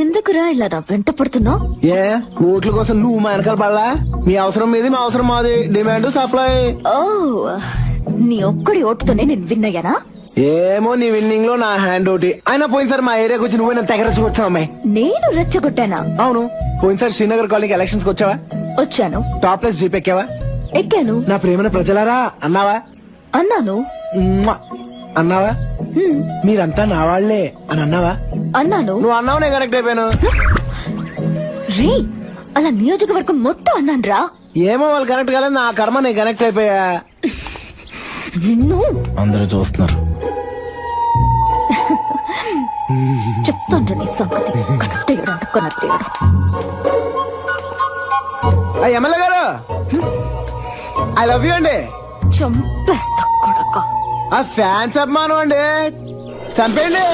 ఎందుకురా ఇలా నా వెంట పడుతున్నావు? ఏ ఓట్ల కోసం నువ్వు మా వెనకాల పడలా? మీ అవసరం మీది, మా అవసరం మాది. Demand supply. ఓ, నీ ఒక్కడి ఓటుతోనే నేను విన్నయ్యానా? ఏమో నీ విన్నింగ్ లో నా హ్యాండ్ ఒకటి. అయినా పోయినసారి మా ఏరియాకి వచ్చి నువ్వే నన్ను తెగరచ్చుకొచ్చావు అమ్మాయి. నేను రెచ్చగొట్టానా? అవును. పోయినసారి శ్రీనగర్ కాలనీకి ఎలక్షన్స్ కి వచ్చావా? వచ్చాను. టాప్లెస్ జీప్ ఎక్కావా? ఎక్కాను. నా ప్రేమన ప్రజలారా అన్నావా? అన్నాను. మ్వా! అన్నావా? మీరంతా నా వాళ్లే అని అన్నావా? అన్నాను. నువ్వు అన్నావు, నేను కనెక్ట్ అయిపోయాను. రే, అలా నియోజకవర్గం మొత్తం అన్నాను రా. ఏమో వాళ్ళు కనెక్ట్ కాలేదు, నా కర్మ నేను కనెక్ట్ అయిపోయా. నిన్ను అందరూ చూస్తున్నారు. చెప్తాను నీ సంగతి. కనెక్ట్ అయ్యాడు, కనెక్ట్ అయ్యాడు. ఎమ్మెల్యే గారు, ఐ లవ్ యూ అండి. చంపేస్తా కొడక. ఆ ఫ్యాన్స్ అభిమానం అండి, చంపేయండి.